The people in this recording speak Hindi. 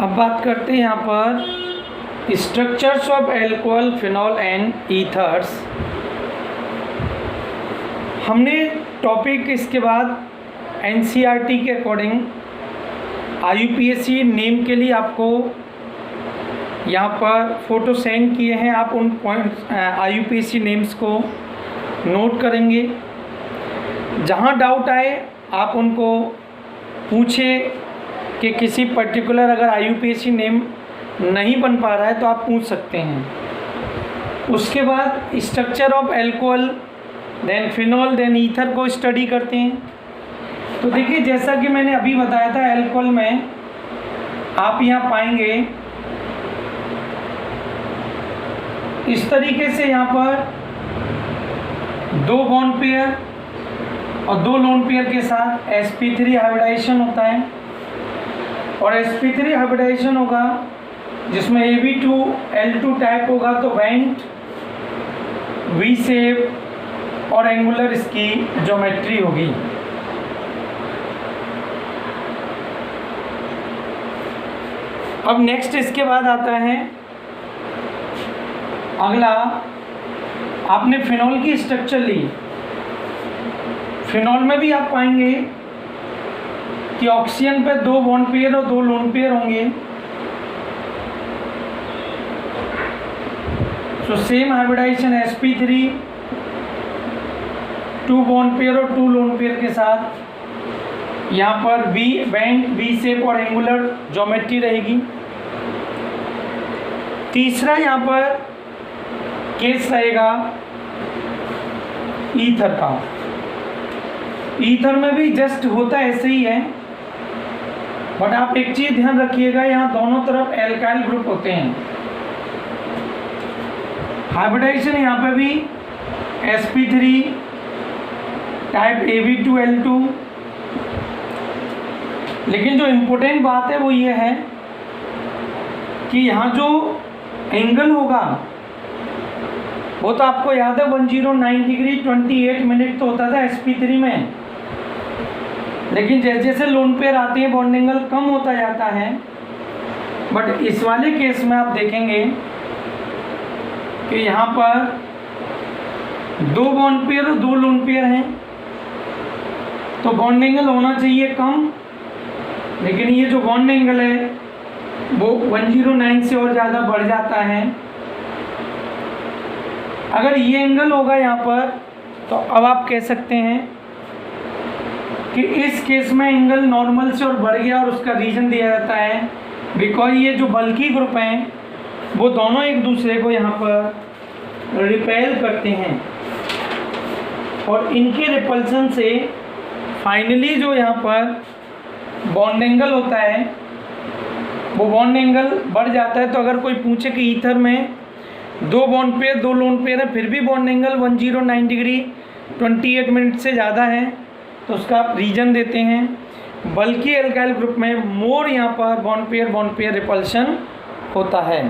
अब बात करते हैं यहाँ पर structures of alcohol, phenol and ethers. हमने टॉपिक इसके बाद एनसीईआरटी के अकॉर्डिंग आईयूपीएसी नेम के लिए आपको यहाँ पर फ़ोटो सेंड किए हैं। आप उन पॉइंट आईयूपीएसी नेम्स को नोट करेंगे। जहाँ डाउट आए आप उनको पूछें कि किसी पर्टिकुलर अगर आईयूपीएसी नेम नहीं बन पा रहा है तो आप पूछ सकते हैं। उसके बाद structure of alcohol, then phenol, then ether को स्टडी करते हैं। तो देखिए, जैसा कि मैंने अभी बताया था, अल्कोहल में आप यहाँ पाएंगे इस तरीके से यहाँ पर 2 बॉन्ड पेयर और 2 लोन पेयर के साथ sp3 हाइब्रिडाइजेशन होता है। और sp3 हाइब्रिडाइजेशन होगा जिसमें Ab2L2 टाइप होगा, तो वेंट, वी शेप और एंगुलर इसकी ज्योमेट्री होगी। अब नेक्स्ट इसके बाद आता है अगला, आपने फिनॉल की स्ट्रक्चर ली। फिनॉल में भी आप पाएंगे कि ऑक्सीजन पे 2 बॉन्ड पेयर और 2 लोन पेयर होंगे। So same hybridisation sp3 2 bond pair और 2 लोन पेयर के साथ यहाँ पर वी वेंट, वी शेप और एंगुलर ज्योमेट्री रहेगी। तीसरा यहाँ पर केस रहेगा ईथर का। ईथर में भी जस्ट होता ऐसे ही है, बट आप एक चीज ध्यान रखिएगा, यहाँ दोनों तरफ एल्काइल ग्रुप होते हैं। हाइब्रिडाइजेशन यहाँ पे भी sp3 टाइप Ab2L2। लेकिन जो इम्पोर्टेंट बात है वो ये है कि यहाँ जो एंगल होगा वो तो आपको याद है 109 डिग्री 28 मिनट तो होता था sp3 में। लेकिन जैसे जैसे लोन पेयर आते हैं बॉन्ड एंगल कम होता जाता है। बट इस वाले केस में आप देखेंगे कि यहाँ पर 2 बॉन्ड पेयर और 2 लोन पेयर हैं, तो बॉन्ड एंगल होना चाहिए कम, लेकिन ये जो बॉन्ड एंगल है वो 109 से और ज़्यादा बढ़ जाता है। अगर ये एंगल होगा यहाँ पर, तो अब आप कह सकते हैं कि इस केस में एंगल नॉर्मल से और बढ़ गया, और उसका रीज़न दिया जाता है बिकॉज ये जो बल्की ग्रुप हैं वो दोनों एक दूसरे को यहाँ पर रिपेल करते हैं, और इनके रिपल्सन से फाइनली जो यहाँ पर बॉन्ड एंगल होता है वो बॉन्ड एंगल बढ़ जाता है। तो अगर कोई पूछे कि ईथर में 2 बॉन्ड पेयर 2 लोन पेयर है, फिर भी बॉन्ड एंगल 109 डिग्री 28 मिनट से ज़्यादा है, तो उसका आप रीजन देते हैं बल्कि एल्काइल ग्रुप में मोर यहाँ पर बॉन्ड पेयर रिपल्शन होता है।